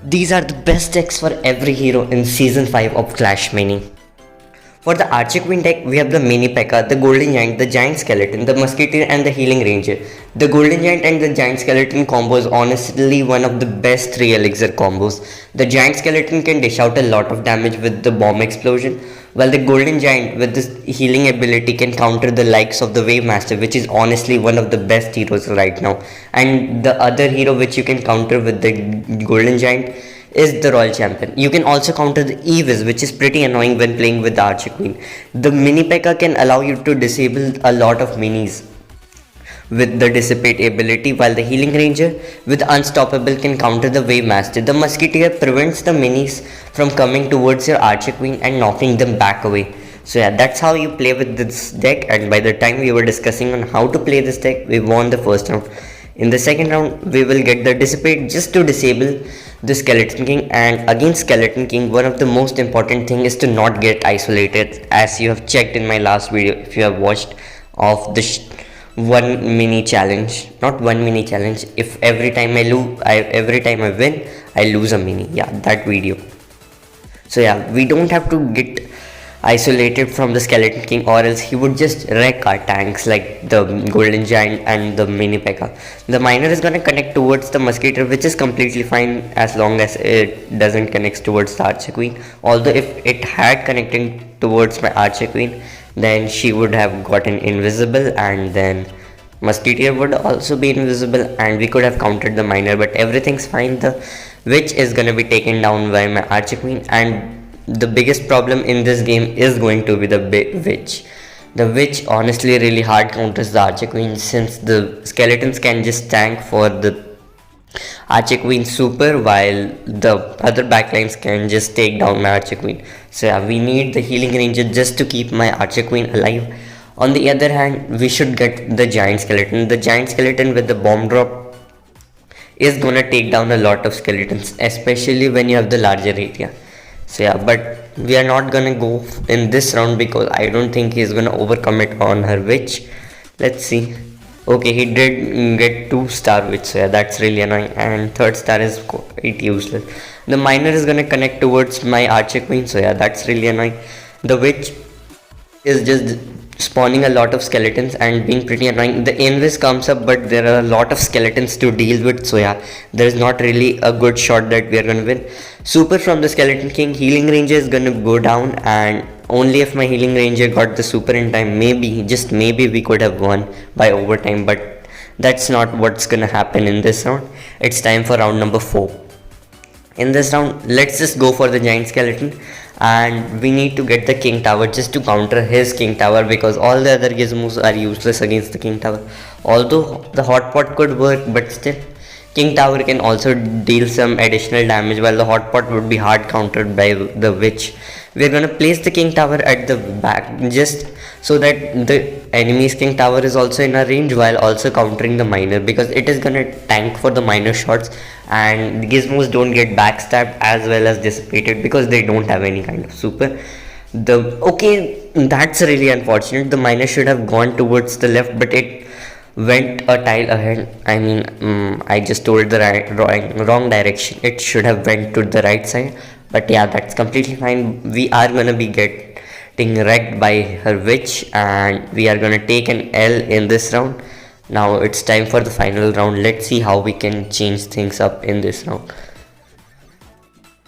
These are the best decks for every hero in Season 5 of Clash Mini. For the Archer Queen deck, we have the Mini P.E.K.K.A, the Golden Giant, the Giant Skeleton, the Musketeer and the Healing Ranger. The Golden Giant and the Giant Skeleton combo is honestly one of the best 3 elixir combos. The Giant Skeleton can dish out a lot of damage with the bomb explosion, while the Golden Giant with this healing ability can counter the likes of the Wave Master, which is honestly one of the best heroes right now. And the other hero which you can counter with the Golden Giant is the Royal Champion. You can also counter the Evis, which is pretty annoying when playing with the Archer Queen. The Mini P.E.K.K.A can allow you to disable a lot of minis with the Dissipate ability, while the Healing Ranger with Unstoppable can counter the Wave Master. The Musketeer prevents the minis from coming towards your Archer Queen and knocking them back away. So yeah, that's how you play with this deck, and by the time we were discussing on how to play this deck, we won the first round. In the second round, we will get the Dissipate just to disable the Skeleton King, and against Skeleton King, one of the most important thing is to not get isolated, as you have checked in my last video if you have watched of the one mini challenge, not one mini challenge, if every time every time I win, I lose a mini. Yeah, that video. So yeah, we don't have to get isolated from the Skeleton King, or else he would just wreck our tanks like the Golden Giant and the Mini P.E.K.K.A. The Miner is gonna connect towards the Musketeer, which is completely fine as long as it doesn't connect towards the Archer Queen. Although if it had connected towards my Archer Queen, then she would have gotten invisible, and then Musketeer would also be invisible, and we could have countered the Miner, but everything's fine. The Witch is gonna be taken down by my Archer Queen, and the biggest problem in this game is going to be the Witch. The Witch honestly really hard counters the Archer Queen, since the skeletons can just tank for the Archer Queen super, while the other backlines can just take down my Archer Queen. So yeah, we need the Healing Ranger just to keep my Archer Queen alive. On the other hand, we should get the Giant Skeleton. The Giant Skeleton with the bomb drop is gonna take down a lot of skeletons, especially when you have the larger area. So yeah, but we are not gonna go in this round because I don't think he's gonna overcome it on her Witch. Let's see. Okay, he did get 2-star Witch, so yeah, that's really annoying, and 3rd star is quite useless. The Miner is gonna connect towards my Archer Queen, so yeah, that's really annoying. The Witch is just spawning a lot of skeletons and being pretty annoying. The Invis comes up, but there are a lot of skeletons to deal with, so yeah, there is not really a good shot that we are gonna win. Super from the Skeleton King. Healing Ranger is gonna go down, and only if my Healing Ranger got the super in time, maybe, just maybe, we could have won by overtime, but that's not what's gonna happen in this round. It's time for round number 4. In this round, let's just go for the Giant Skeleton, and we need to get the King Tower just to counter his King Tower, because all the other gizmos are useless against the King Tower. Although the Hotpot could work, but still, King Tower can also deal some additional damage, while the Hotpot would be hard countered by the Witch. We're gonna place the King Tower at the back just so that the enemy's King Tower is also in our range, while also countering the Miner, because it is gonna tank for the Miner shots, and the gizmos don't get backstabbed as well as dissipated because they don't have any kind of super. Okay, that's really unfortunate. The Miner should have gone towards the left, but it went a tile ahead. I mean, I just told the wrong direction. It should have went to the right side, but yeah, that's completely fine. We are gonna be getting wrecked by her Witch, and we are gonna take an L in this round. Now it's time for the final round. Let's see how we can change things up in this round.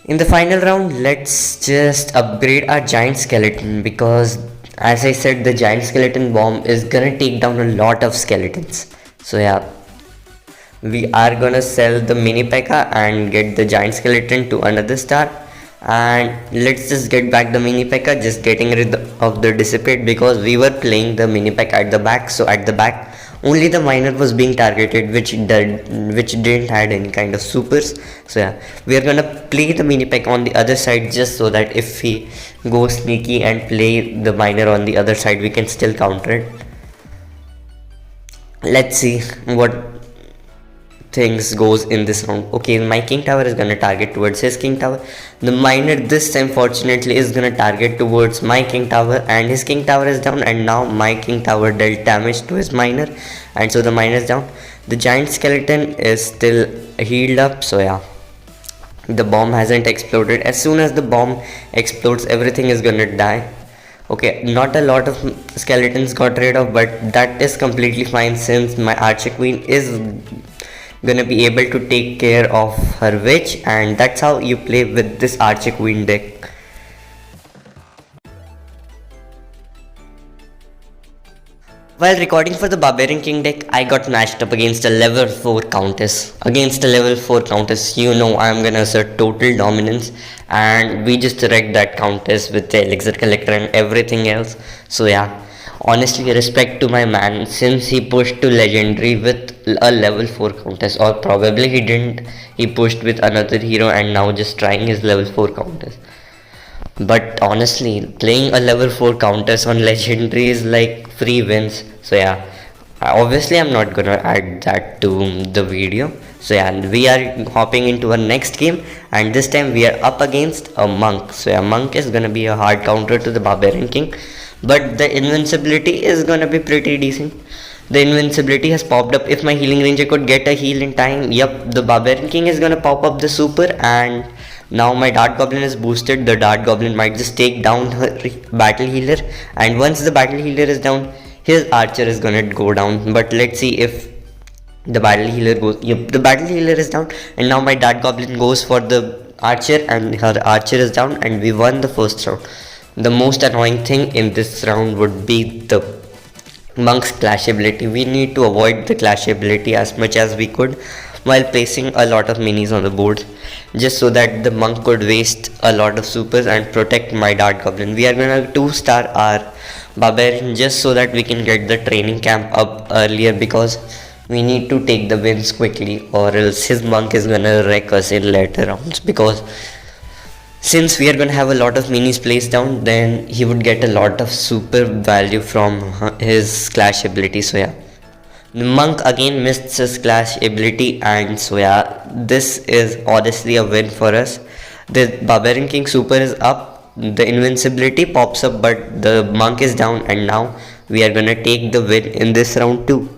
In the final round, let's just upgrade our Giant Skeleton, because as I said, the Giant Skeleton bomb is gonna take down a lot of skeletons. So yeah, we are gonna sell the Mini P.E.K.K.A and get the Giant Skeleton to another star. And let's just get back the Mini P.E.K.K.A, just getting rid of the Dissipate, because we were playing the Mini P.E.K.K.A at the back. So at the back, only the Miner was being targeted, which didn't had any kind of supers. So yeah, we are gonna play the Mini P.E.K.K.A on the other side, just so that if we go sneaky and play the Miner on the other side, we can still counter it. Let's see what things goes in this round. Okay, my King Tower is gonna target towards his King Tower. The Miner this time fortunately is gonna target towards my King Tower, and his King Tower is down, and now my King Tower dealt damage to his Miner, and so the Miner is down. The Giant Skeleton is still healed up, so yeah, The bomb hasn't exploded. As soon as the bomb explodes, everything is gonna die. Okay, not a lot of skeletons got rid of, but that is completely fine since my archer queen is gonna be able to take care of her witch, and that's how you play with this archer queen deck. While recording for the Barbarian King deck, I got matched up against a level 4 Countess. Against a level 4 Countess, you know I'm gonna assert total dominance, and we just wrecked that Countess with the Elixir Collector and everything else. So yeah, honestly respect to my man since he pushed to Legendary with a level 4 Countess, or probably he didn't, he pushed with another hero and now just trying his level 4 Countess. But honestly, playing a level 4 Countess on Legendary is like free wins. So yeah, obviously I'm not gonna add that to the video. So yeah, we are hopping into our next game, and this time we are up against a monk. So yeah, monk is gonna be a hard counter to the Barbarian King, but the invincibility is gonna be pretty decent. The invincibility has popped up. If my healing ranger could get a heal in time, yep, the Barbarian King is gonna pop up the super, and now my Dart Goblin is boosted. The Dart Goblin might just take down her battle healer, and once the battle healer is down, his archer is gonna go down. But let's see if the battle healer goes. Yep, the battle healer is down, and now my Dart Goblin goes for the archer, and her archer is down, and we won the first round. The most annoying thing in this round would be the monk's clash ability. We need to avoid the clash ability as much as we could while placing a lot of minis on the board, just so that the monk could waste a lot of supers and protect my Dart Goblin. We are gonna 2-star our Barbarian just so that we can get the training camp up earlier, because we need to take the wins quickly, or else his monk is gonna wreck us in later rounds. Because since we are gonna have a lot of minis placed down, then he would get a lot of super value from his clash ability. So yeah, the monk again missed his clash ability, and so yeah, this is honestly a win for us. The Barbarian King super is up, the invincibility pops up, but the monk is down, and now we are gonna take the win in this round too.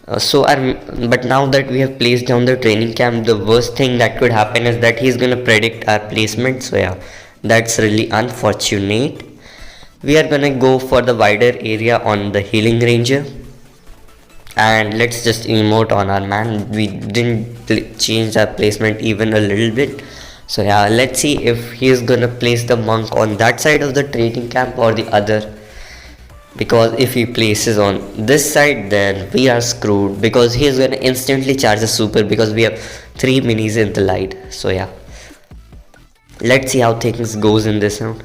But now that we have placed down the training camp, the worst thing that could happen is that he's gonna predict our placement. So yeah, that's really unfortunate. We are gonna go for the wider area on the healing ranger, and let's just emote on our man. We didn't change our placement even a little bit. So yeah, let's see if he's gonna place the monk on that side of the training camp or the other, because if he places on this side, then we are screwed, because he is gonna instantly charge the super, because we have 3 minis in the light. So yeah, let's see how things goes in this round.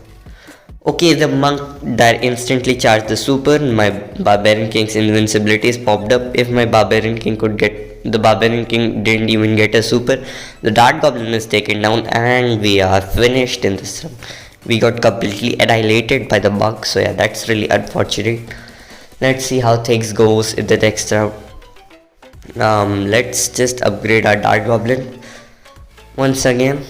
Okay, the monk that instantly charged the super. My Barbarian King's invincibility is popped up. If my Barbarian King could get, the Barbarian King didn't even get a super. The Dart Goblin is taken down, and we are finished in this round. We got completely annihilated by the bug. So yeah, that's really unfortunate. Let's see how things goes in the next round. Let's just upgrade our Dart Goblin once again.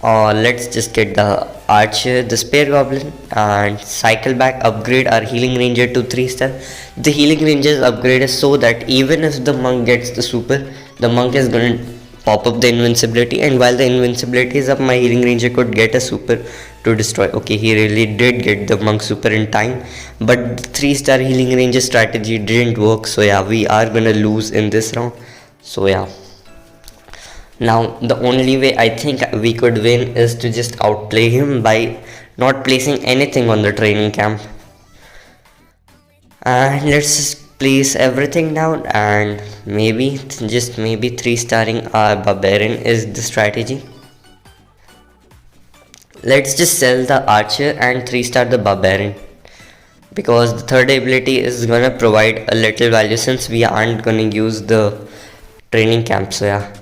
Let's just get the archer, the spare goblin, and cycle back, upgrade our healing ranger to 3-star. The healing ranger's upgrade is so that even if the monk gets the super, the monk is gonna pop up the invincibility, and while the invincibility is up, my healing ranger could get a super to destroy. Okay, he really did get the monk super in time, but the 3-star healing ranger strategy didn't work. So yeah, we are gonna lose in this round. So yeah, now the only way I think we could win is to just outplay him by not placing anything on the training camp. And let's just place everything down, and maybe, just maybe, 3-starring our Barbarian is the strategy. Let's just sell the archer and 3-star the Barbarian, because the third ability is gonna provide a little value since we aren't gonna use the training camp. So yeah,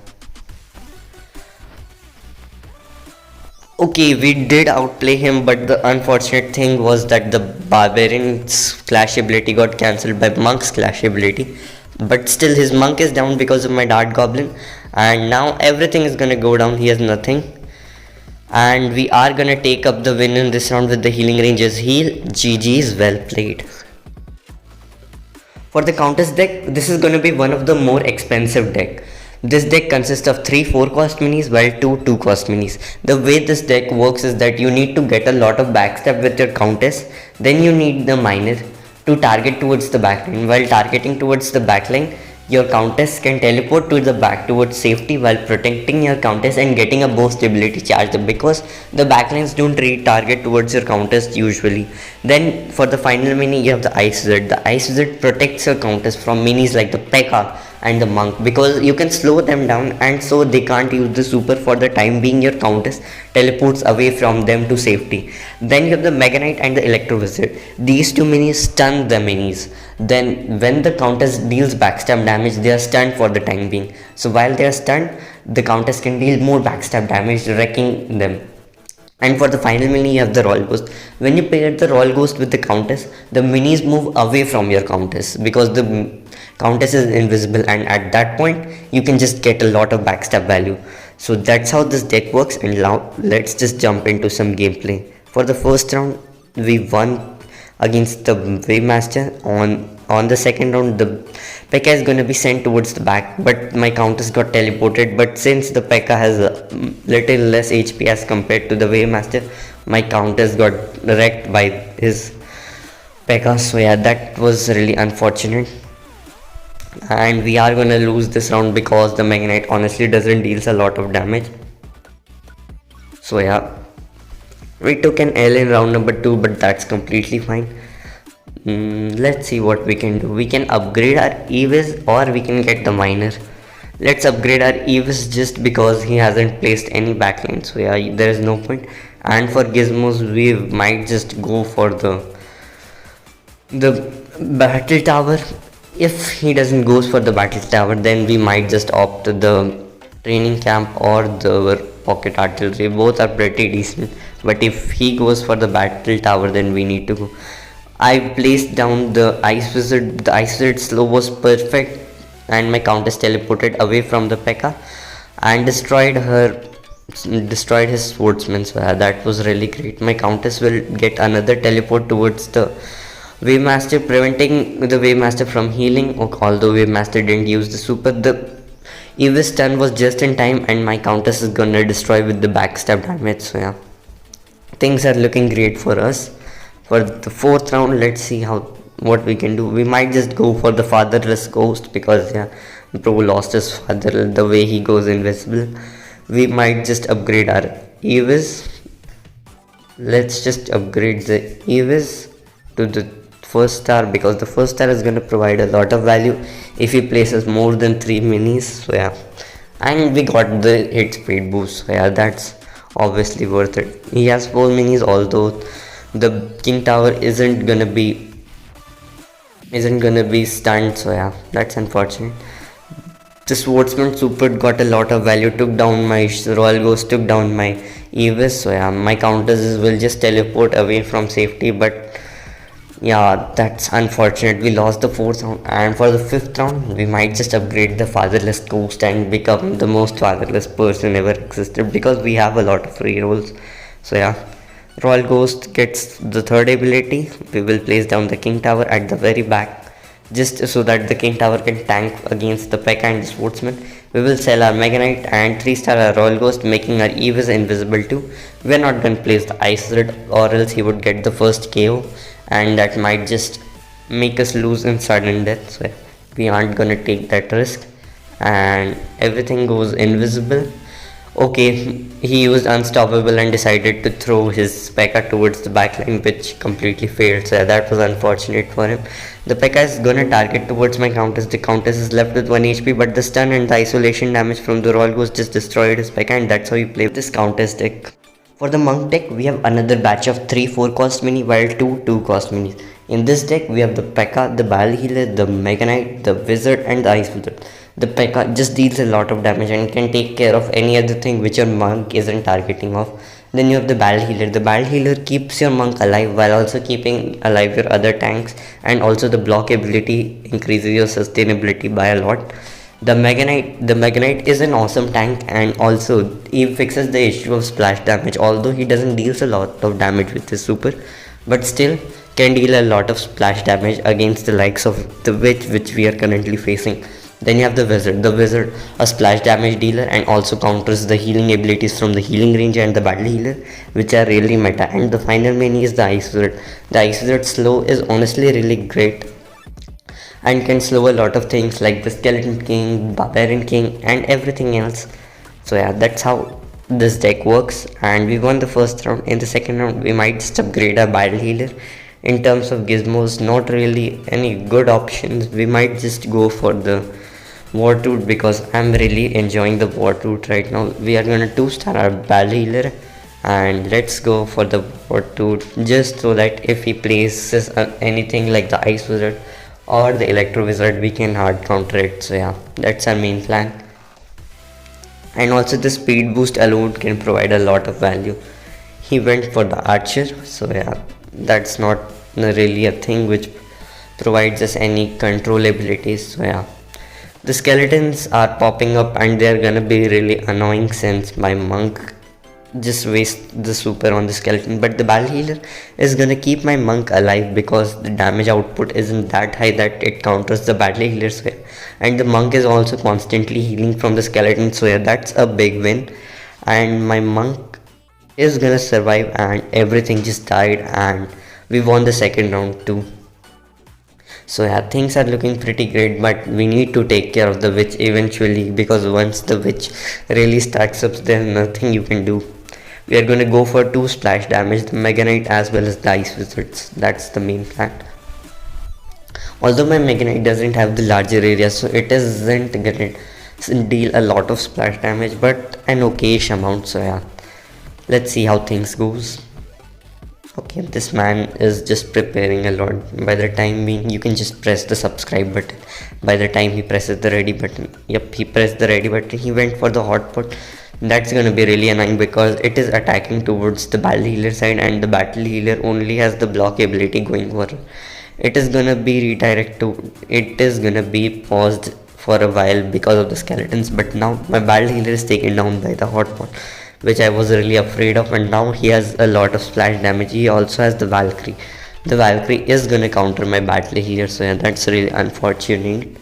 okay, we did outplay him, but the unfortunate thing was that the Barbarian's clash ability got cancelled by Monk's clash ability. But still, his monk is down because of my Dart Goblin, and now everything is gonna go down. He has nothing, and we are gonna take up the win in this round with the healing ranger's heal. GG's, well played. For the Countess deck, this is gonna be one of the more expensive deck. This deck consists of 3 4 cost minis while 2 2 cost minis. The way this deck works is that you need to get a lot of backstab with your Countess, then you need the Miner to target towards the backline. While targeting towards the backline, your Countess can teleport to the back towards safety while protecting your Countess and getting a burst ability charged up, because the backlines don't target towards your Countess usually. Then for the final mini you have the Ice Wizard. The Ice Wizard protects your Countess from minis like the P.E.K.K.A and the Monk, because you can slow them down and so they can't use the super for the time being. Your Countess teleports away from them to safety. Then you have the Mega Knight and the Electro Wizard. These two minis stun the minis. Then when the Countess deals backstab damage, they are stunned for the time being. So while they are stunned, the Countess can deal more backstab damage, wrecking them. And for the final mini you have the Royal Ghost. When you pair the Royal Ghost with the Countess, the minis move away from your Countess because the Countess is invisible, and at that point you can just get a lot of backstab value. So that's how this deck works, and now let's just jump into some gameplay. For the first round we won against the Wavemaster. On the second round the P.E.K.K.A is going to be sent towards the back, but my Countess got teleported. But since the P.E.K.K.A has a little less HP as compared to the Wavemaster, my Countess got wrecked by his P.E.K.K.A. So yeah, that was really unfortunate, and we are gonna lose this round because the Mega Knight honestly doesn't deals a lot of damage. So yeah, we took an L in round number 2, but that's completely fine. Let's see what we can do. We can upgrade our Evis or we can get the Miner. Let's upgrade our Evis just because he hasn't placed any backline, so yeah, there is no point. And for Gizmos we might just go for the battle tower. If he doesn't goes for the battle tower, then we might just opt the training camp or the pocket artillery. Both are pretty decent, but if he goes for the battle tower, then we need to go. I placed down the Ice Wizard. The Ice Wizard slow was perfect, and my Countess teleported away from the P.E.K.K.A and destroyed his swordsman. So yeah, that was really great. My Countess will get another teleport towards the Wavemaster, preventing the Wavemaster from healing. Although Wavemaster didn't use the super, the Evis stun was just in time, and my Countess is gonna destroy with the backstab damage. So yeah, things are looking great for us. For the fourth round, let's see what we can do. We might just go for the Fatherless Ghost because yeah, Bro lost his father the way he goes invisible. We might just upgrade our Evis. Let's just upgrade the Evis to the first star, because the first star is going to provide a lot of value if he places more than 3 minis. So yeah, and we got the hit speed boost. So yeah, that's obviously worth it. He has 4 minis, although the King Tower isn't gonna be stunned. So yeah, that's unfortunate. The Swordsman super got a lot of value, took down my Royal Ghost, took down my Evis. So yeah, my Countess will just teleport away from safety, but yeah, that's unfortunate. We lost the 4th round, and for the 5th round we might just upgrade the Fatherless Ghost and become the most fatherless person ever existed, because we have a lot of free rolls. So yeah, Royal Ghost gets the 3rd ability. We will place down the King Tower at the very back, just so that the King Tower can tank against the P.E.K.K.A and the Swordsman. We will sell our Mega Knight and 3-star our Royal Ghost, making our Evis invisible too. We are not going to place the Ice Wizard, or else he would get the first KO, and that might just make us lose in sudden death. So we aren't going to take that risk, and everything goes invisible. Okay, he used Unstoppable and decided to throw his P.E.K.K.A towards the backline, which completely failed. So that was unfortunate for him. The P.E.K.K.A is gonna target towards my Countess. The Countess is left with 1 HP, but the stun and the isolation damage from the Royal Ghost just destroyed his P.E.K.K.A, and that's how you play this Countess deck. For the Monk deck, we have another batch of 3 4 cost mini while 2 2 cost minis. In this deck, we have the P.E.K.K.A, the Battle Healer, the Mega Knight, the Wizard, and the Ice Wizard. The P.E.K.K.A just deals a lot of damage and can take care of any other thing which your Monk isn't targeting of. Then you have the Battle Healer. The Battle Healer keeps your Monk alive while also keeping alive your other tanks, and also the block ability increases your sustainability by a lot. The Mega Knight is an awesome tank, and also he fixes the issue of splash damage. Although he doesn't deals a lot of damage with his super, but still can deal a lot of splash damage against the likes of the Witch, which we are currently facing. Then you have the wizard. The wizard, a splash damage dealer, and also counters the healing abilities from the healing range and the battle healer, which are really meta. And the final mini is the ice wizard. The ice wizard slow is honestly really great and can slow a lot of things like the skeleton king, barbarian king, and everything else. So yeah, that's how this deck works, and we won the first round. In the second round we might just upgrade our battle healer. In terms of gizmos, not really any good options. We might just go for the war toot because I'm really enjoying the war toot right now. We are gonna 2-star our battle healer, and let's go for the war toot just so that if he places anything like the ice wizard or the electro wizard, we can hard counter it. So yeah, that's our main plan. And also the speed boost alone can provide a lot of value. He went for the archer, so yeah, that's not really a thing which provides us any control abilities. So yeah, the skeletons are popping up and they're gonna be really annoying since my monk just waste the super on the skeleton, but the battle healer is gonna keep my monk alive because the damage output isn't that high that it counters the battle healer's way, and the monk is also constantly healing from the skeleton. So yeah, that's a big win, and my monk is gonna survive, and everything just died and we won the second round too. So yeah, things are looking pretty great, but we need to take care of the witch eventually because once the witch really stacks up, there's nothing you can do. We are going to go for 2 splash damage, the Mega Knight as well as the Ice Wizards. That's the main plan. Although my Mega Knight doesn't have the larger area, so it isn't going to deal a lot of splash damage, but an okayish amount. So yeah, let's see how things goes. Okay, this man is just preparing a lot. By the time being, you can just press the subscribe button. By the time he presses the ready button, yep, he pressed the ready button. He went for the hotpot. That's gonna be really annoying because it is attacking towards the battle healer side, and the battle healer only has the block ability going for it. It is gonna be redirected. It is gonna be paused for a while because of the skeletons. But now my battle healer is taken down by the hotpot, which I was really afraid of, and now he has a lot of splash damage. He also has the Valkyrie. The Valkyrie is gonna counter my battle healer, so yeah, that's really unfortunate.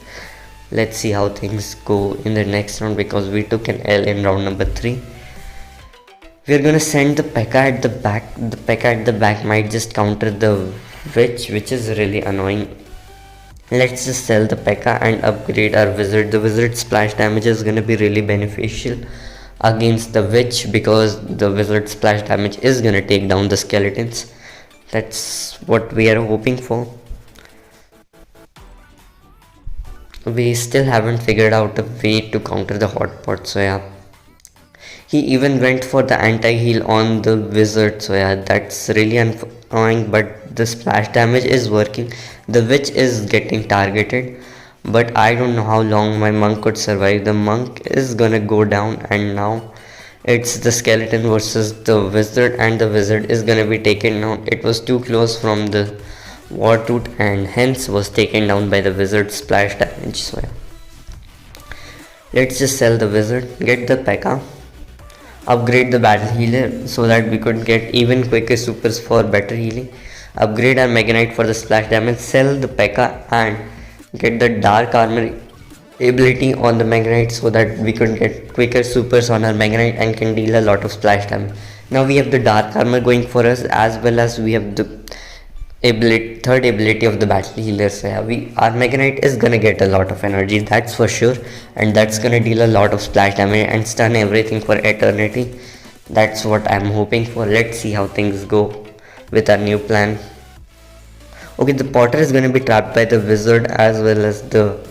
Let's see how things go in the next round because we took an L in round number 3. We're gonna send the P.E.K.K.A at the back. The P.E.K.K.A at the back might just counter the witch, which is really annoying. Let's just sell the P.E.K.K.A and upgrade our wizard. The wizard splash damage is gonna be really beneficial against the witch because the wizard splash damage is gonna take down the skeletons. That's what we are hoping for. We still haven't figured out a way to counter the hotpot, so yeah. He even went for the anti-heal on the wizard, so yeah, that's really annoying, but the splash damage is working. The witch is getting targeted, but I don't know how long my monk could survive. The monk is gonna go down, and now it's the skeleton versus the wizard, and the wizard is gonna be taken down. It was too close from the war toot and hence was taken down by the wizard splash damage. So yeah, let's just sell the wizard, get the P.E.K.K.A, upgrade the battle healer so that we could get even quicker supers for better healing, upgrade our Mega Knight for the splash damage, sell the P.E.K.K.A and get the dark armor ability on the Mega Knight so that we could get quicker supers on our Mega Knight and can deal a lot of splash damage. Now we have the dark armor going for us as well as we have the third ability of the battle healer. So yeah, our Mega Knight is gonna get a lot of energy, that's for sure, and that's gonna deal a lot of splash damage and stun everything for eternity. That's what I'm hoping for. Let's see how things go with our new plan. Okay, the Potter is gonna be trapped by the wizard as well as the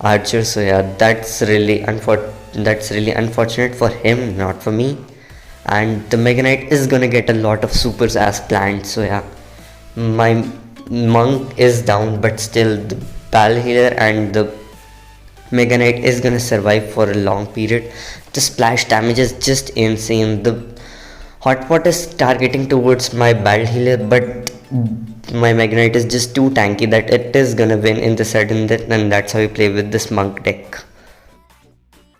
archer. So yeah, that's really unfortunate for him, not for me. And the Mega Knight is gonna get a lot of supers as planned. So yeah, my monk is down, but still the battle healer and the Mega Knight is gonna survive for a long period. The splash damage is just insane. The hotpot is targeting towards my battle healer, but my Mega Knight is just too tanky that it is gonna win in the sudden death, and that's how we play with this monk deck.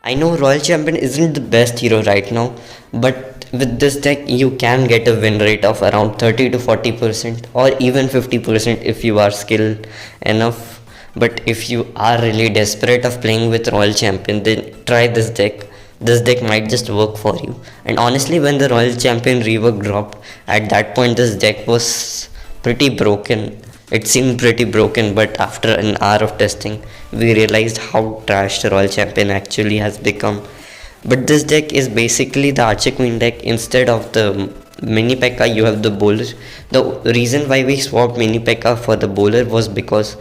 I know Royal Champion isn't the best hero right now, but with this deck you can get a win rate of around 30 to 40% or even 50% if you are skilled enough But if you are really desperate of playing with Royal Champion, then try this deck. This deck might just work for you. And honestly, when the Royal Champion rework dropped, at that point this deck was pretty broken. It seemed pretty broken, but after an hour of testing, we realized how trash the Royal Champion actually has become. But this deck is basically the Archer Queen deck. Instead of the Mini P.E.K.K.A, you have the bowler. The reason why we swapped Mini P.E.K.K.A for the bowler was because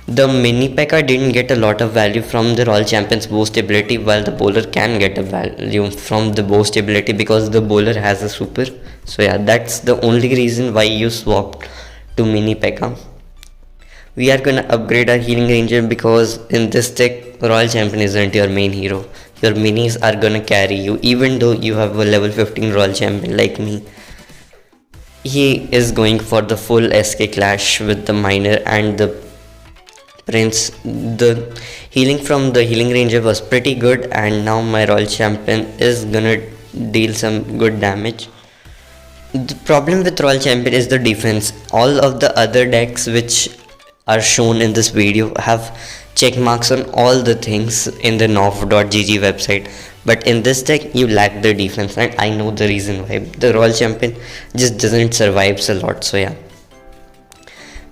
the Mini P.E.K.K.A didn't get a lot of value from the Royal Champion's boost ability, while the bowler can get a value from the boost ability because the bowler has a super. So yeah, that's the only reason why you swapped to Mini P.E.K.K.A. We are gonna upgrade our healing ranger because in this deck Royal Champion isn't your main hero. Your minis are gonna carry you even though you have a level 15 Royal Champion like me. He is going for the full SK clash with the miner and the prince. The healing from the healing ranger was pretty good, and now my Royal Champion is gonna deal some good damage. The problem with Royal Champion is the defense. All of the other decks which are shown in this video have check marks on all the things in the norf.gg website, but in this deck you lack the defense, and I know the reason why. The Royal Champion just doesn't survive a lot. So yeah,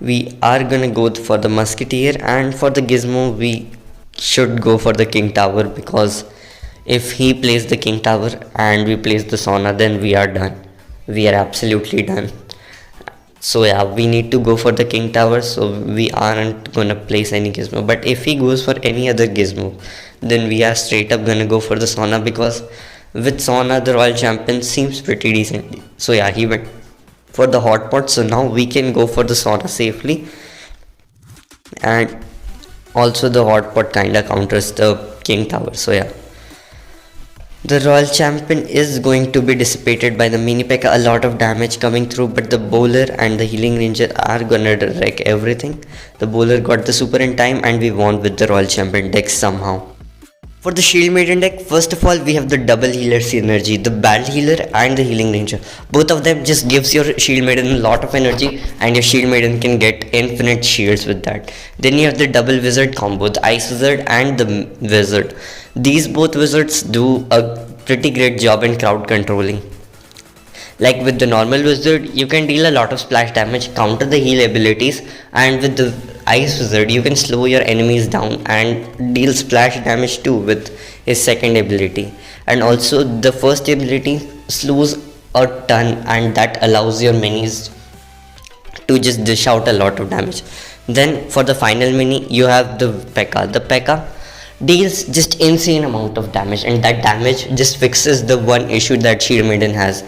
we are gonna go for the musketeer, and for the gizmo we should go for the king tower, because if he plays the king tower and we place the sauna, then we are done. We are absolutely done. So yeah, we need to go for the king tower, so we aren't gonna place any gizmo. But if he goes for any other gizmo, then we are straight up gonna go for the sauna, because with sauna the Royal Champion seems pretty decent. So yeah, he went for the hotpot, so now we can go for the sauna safely. And also the hotpot kinda counters the king tower. So yeah, the Royal Champion is going to be dissipated by the Mini P.E.K.K.A. A lot of damage coming through, but the bowler and the healing ranger are gonna wreck everything. The bowler got the super in time and we won with the Royal Champion deck somehow. For the Shield Maiden deck, first of all we have the double healer synergy, the battle healer and the healing ranger. Both of them just gives your Shield Maiden a lot of energy, and your Shield Maiden can get infinite shields with that. Then you have the double wizard combo, the ice wizard and the wizard. These both wizards do a pretty great job in crowd controlling. Like with the normal wizard, you can deal a lot of splash damage, counter the heal abilities, and with the ice wizard you can slow your enemies down and deal splash damage too with his second ability. And also the first ability slows a ton, and that allows your minis to just dish out a lot of damage. Then for the final mini you have the P.E.K.K.A. The P.E.K.K.A deals just insane amount of damage, and that damage just fixes the one issue that Shield Maiden has,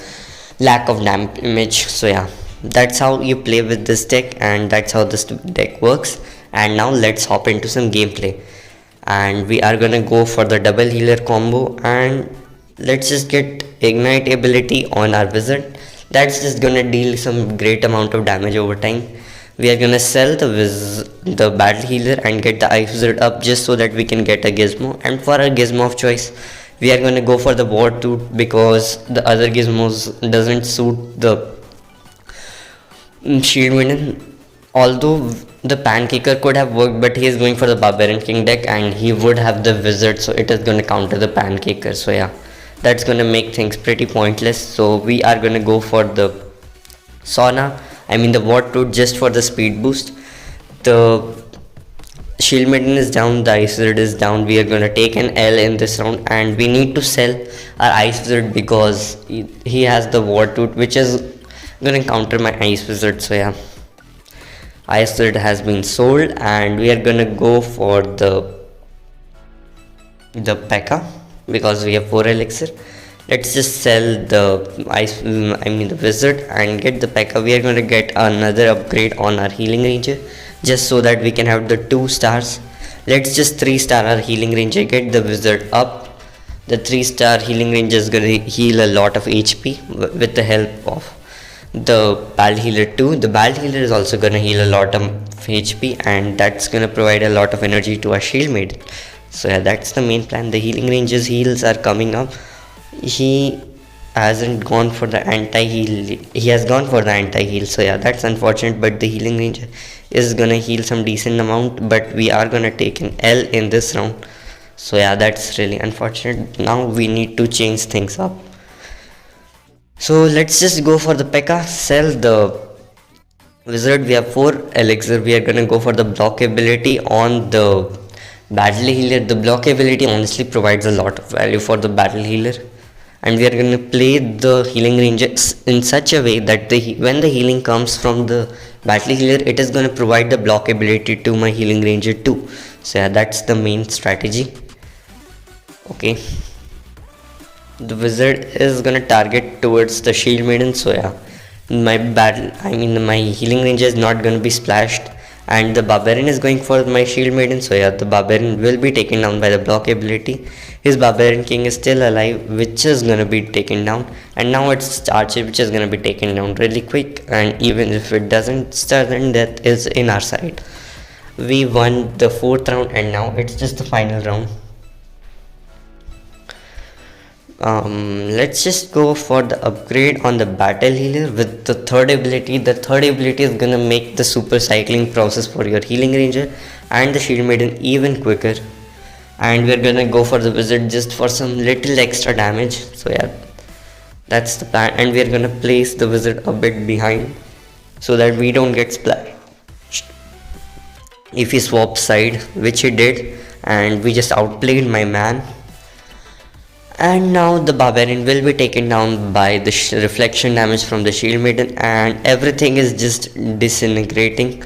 lack of damage. So yeah, that's how you play with this deck, and that's how this deck works. And now let's hop into some gameplay, and we are gonna go for the double healer combo, and let's just get ignite ability on our wizard. That's just gonna deal some great amount of damage over time. We are gonna sell the battle healer and get the ice wizard up just so that we can get a gizmo. And for our gizmo of choice, we are gonna go for the war tooth, because the other gizmos doesn't suit the Shield Maiden. Although the pancaker could have worked, but he is going for the Barbarian King deck and he would have the wizard, so it is gonna counter the pancaker. So yeah, that's gonna make things pretty pointless. So we are gonna go for the sauna, the war tooth, just for the speed boost. The Shield Maiden is down, the ice wizard is down. We are gonna take an L in this round, and we need to sell our ice wizard because he has the war tooth, which is gonna counter my ice wizard. So yeah, ice wizard has been sold, and we are gonna go for the P.E.K.K.A because we have 4 elixir. Let's just sell the wizard and get the P.E.K.K.A. We are going to get another upgrade on our healing ranger, just so that we can have the 2 stars. Let's just 3-star our healing ranger, get the wizard up. The 3-star healing ranger is going to heal a lot of HP with the help of the battle healer too. The battle healer is also going to heal a lot of HP, and that's going to provide a lot of energy to our Shield Maiden. So yeah, that's the main plan. The healing ranger's heals are coming up. He hasn't gone for the anti-heal. He has gone for the anti-heal, so yeah, that's unfortunate, but the healing ranger is gonna heal some decent amount, but we are gonna take an L in this round. So yeah, that's really unfortunate. Now we need to change things up. So let's just go for the P.E.K.K.A, sell the wizard. We have 4 elixir. We are gonna go for the block ability on the battle healer. The block ability honestly provides a lot of value for the battle healer, and we are gonna play the healing ranger in such a way that when the healing comes from the battle healer, it is gonna provide the block ability to my healing ranger too. So yeah, that's the main strategy. Okay, the wizard is gonna target towards the shield maiden, so yeah, my healing ranger is not gonna be splashed, and the barbarian is going for my shield maiden, so yeah, the barbarian will be taken down by the block ability. His barbarian king is still alive, which is gonna be taken down, and now it's archer which is gonna be taken down really quick, and even if it doesn't, sudden death is in our side. We won the 4th round, and now it's just the final round. Let's just go for the upgrade on the battle healer with the 3rd ability. The 3rd ability is gonna make the super cycling process for your healing ranger and the shield maiden even quicker, and we're gonna go for the wizard just for some little extra damage. So yeah, that's the plan, and we're gonna place the wizard a bit behind so that we don't get splashed if he swaps side, which he did, and we just outplayed my man. And now the barbarian will be taken down by the reflection damage from the shield maiden, and everything is just disintegrating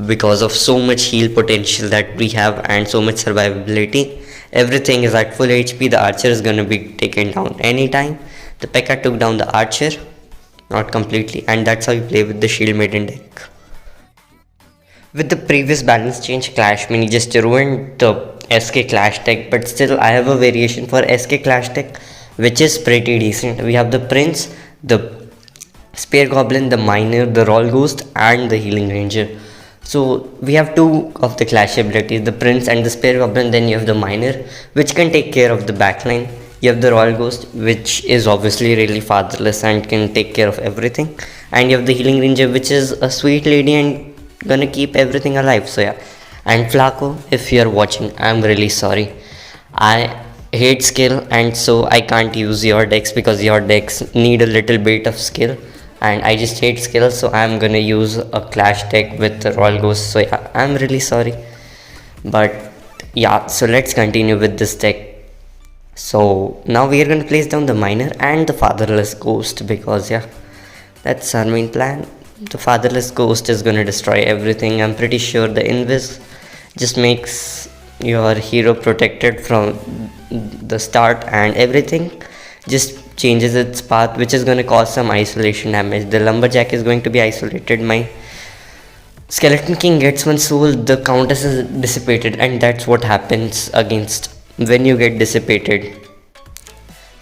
because of so much heal potential that we have and so much survivability. Everything is at full HP. The archer is gonna be taken down anytime. The P.E.K.K.A took down the archer, not completely, and that's how you play with the shield maiden deck. With the previous balance change, Clash Mini just ruined the SK Clash deck, but still I have a variation for SK Clash deck which is pretty decent. We have the Prince, the Spear Goblin, the Miner, the Roll Ghost, and the Healing Ranger. So we have 2 of the Clash abilities, the Prince and the Spear Goblin. Then you have the Miner, which can take care of the backline. You have the Royal Ghost, which is obviously really fatherless and can take care of everything. And you have the Healing Ranger, which is a sweet lady and gonna keep everything alive. So yeah. And Flaco, if you're watching, I'm really sorry. I hate skill, and so I can't use your decks because your decks need a little bit of skill, and I just hate skill, so I'm gonna use a Clash deck with the Royal Ghost. So yeah, I'm really sorry. But yeah, so let's continue with this deck. So now we are gonna place down the Miner and the Fatherless Ghost, because yeah, that's our main plan. The Fatherless Ghost is gonna destroy everything. I'm pretty sure the Invis just makes your hero protected from the start, and everything just changes its path, which is gonna cause some isolation damage. The Lumberjack is going to be isolated. My Skeleton King gets 1 soul. The Countess is dissipated, and that's what happens against when you get dissipated.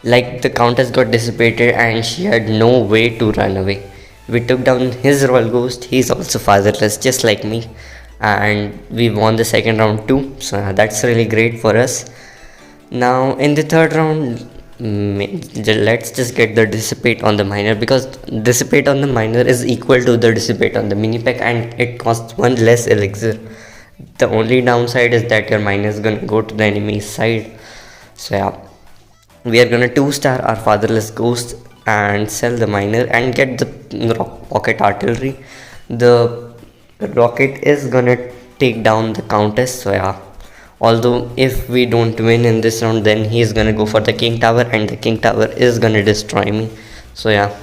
Like, the Countess got dissipated and she had no way to run away. We took down his Royal Ghost. He's also fatherless, just like me, and we won the 2nd round too. So that's really great for us. Now in the 3rd round, let's just get the Dissipate on the Miner, because Dissipate on the Miner is equal to the Dissipate on the Mini P.E.K.K.A, and it costs 1 less elixir. The only downside is that your Miner is gonna go to the enemy's side. So yeah, we are gonna 2-star our Fatherless Ghost and sell the Miner and get the rocket artillery. The rocket is gonna take down the Countess. So yeah, although if we don't win in this round, then he is gonna go for the King Tower, and the King Tower is gonna destroy me. So yeah,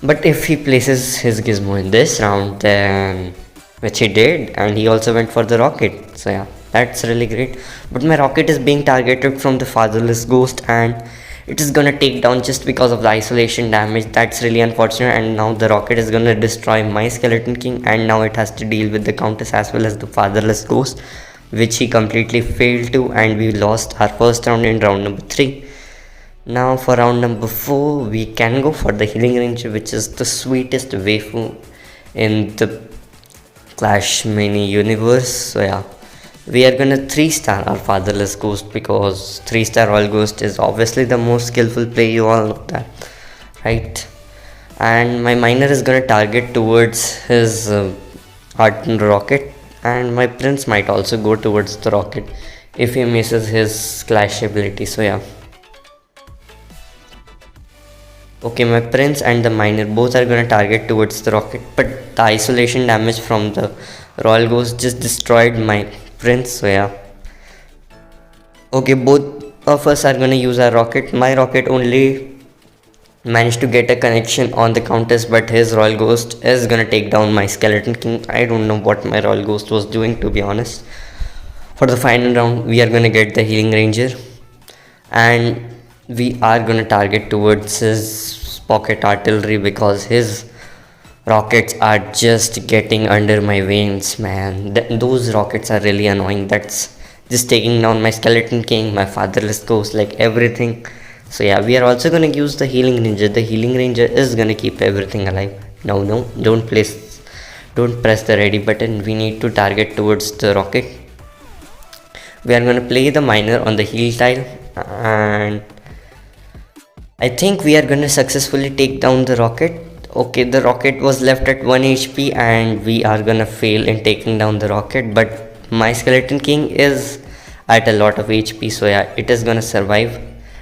but if he places his gizmo in this round, then, which he did, and he also went for the rocket. So yeah, that's really great. But my rocket is being targeted from the Fatherless Ghost, and it is gonna take down just because of the isolation damage. That's really unfortunate, and now the rocket is gonna destroy my Skeleton King, and now it has to deal with the Countess as well as the Fatherless Ghost, which he completely failed to, and we lost our 1st round in round number 3. Now for round number 4, we can go for the Healing Ranger, which is the sweetest waifu in the Clash Mini universe. So yeah, We are gonna 3-star our fatherless ghost because 3-star royal ghost is obviously the most skillful play, you all know that, right? And my miner is gonna target towards his hardened rocket, and my prince might also go towards the rocket if he misses his clash ability. So yeah. Okay, my prince and the miner both are gonna target towards the rocket, but the isolation damage from the royal ghost just destroyed my prince. So yeah. Okay, both of us are gonna use our rocket. My rocket only managed to get a connection on the countess, but his royal ghost is gonna take down my skeleton king. I don't know what my royal ghost was doing, to be honest. For the final round, we are gonna get the healing ranger, and we are gonna target towards his pocket artillery because his rockets are just getting under my veins, man. Those rockets are really annoying. That's just taking down my skeleton king, my fatherless ghost, like everything. So yeah, we are also gonna use the healing ranger. The healing ranger is gonna keep everything alive. No, don't press the ready button. We need to target towards the rocket. We are gonna play the miner on the heal tile, and I think we are gonna successfully take down the rocket. Okay, the rocket was left at 1 HP and we are gonna fail in taking down the rocket, but my skeleton king is at a lot of HP, so yeah, it is gonna survive.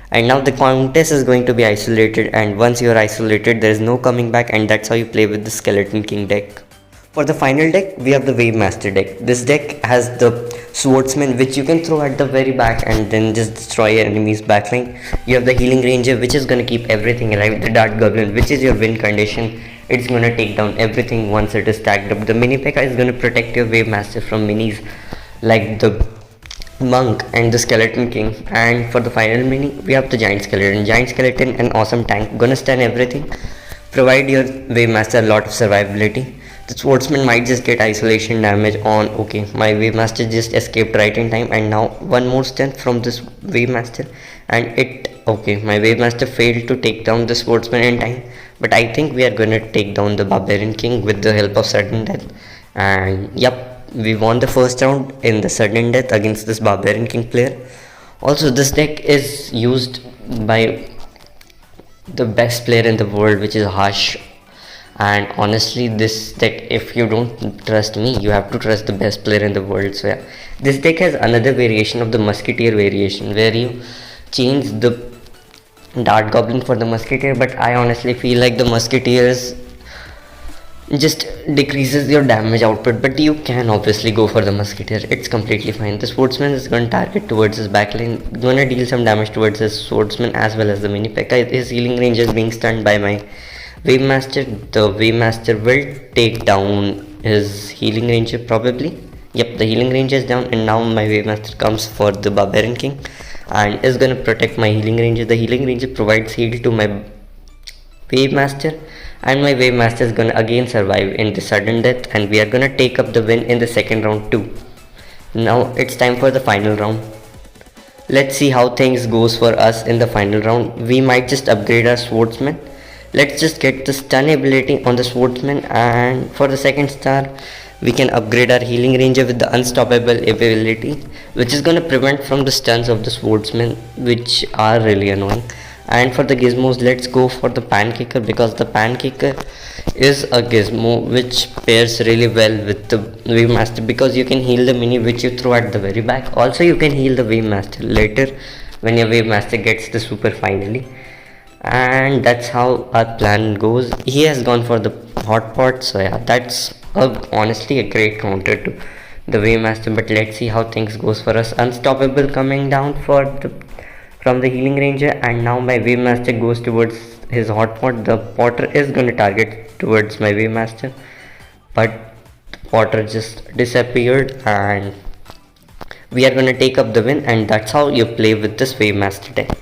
And now the countess is going to be isolated, and once you are isolated there is no coming back, and that's how you play with the skeleton king deck. For the final deck, we have the wave master deck. This deck has the swordsman, which you can throw at the very back and then just destroy your enemy's backline. You have the healing ranger, which is gonna keep everything alive. The dart goblin, which is your win condition. It's gonna take down everything once it is stacked up. The mini P.E.K.K.A. is gonna protect your wave master from minis like the monk and the skeleton king. And for the final mini, we have the giant skeleton. Giant skeleton, an awesome tank, gonna stun everything, provide your wave master a lot of survivability. The swordsman might just get isolation damage on. Okay, my wave master just escaped right in time, and now one more stun from this wave master, and my wave master failed to take down the swordsman in time, but I think we are gonna take down the barbarian king with the help of sudden death. And yep, we won the first round in the sudden death against this barbarian king player. Also, this deck is used by the best player in the world, which is Harsh. And honestly, this deck, if you don't trust me, you have to trust the best player in the world. So yeah, this deck has another variation of the musketeer variation, where you change the dart goblin for the musketeer, but I honestly feel like the musketeers just decreases your damage output, but you can obviously go for the musketeer. It's completely fine. The swordsman is going to target towards his backline, gonna deal some damage towards his swordsman as well as the mini P.E.K.K.A. His healing range is being stunned by my wave master. The wave master will take down his healing ranger probably. Yep, the healing ranger is down, and now my wave master comes for the barbarian king and is gonna protect my healing ranger. The healing ranger provides heal to my wave master, and my wave master is gonna again survive in the sudden death, and we are gonna take up the win in the second round too. Now it's time for the final round. Let's see how things goes for us in the final round. We might just upgrade our swordsman. Let's just get the stun ability on the swordsman, and for the second star we can upgrade our healing ranger with the unstoppable ability, which is gonna prevent from the stuns of the swordsman, which are really annoying. And for the gizmos, let's go for the pancaker, because the pancaker is a gizmo which pairs really well with the wave master, because you can heal the mini which you throw at the very back. Also, you can heal the wave master later when your wave master gets the super finally. And that's how our plan goes. He has gone for the hot pot, so yeah, that's honestly a great counter to the wave master. But let's see how things goes for us. Unstoppable coming down from the healing ranger, and now my wave master goes towards his hot pot. The potter is going to target towards my wave master, but the potter just disappeared, and we are going to take up the win. And that's how you play with this wave master deck.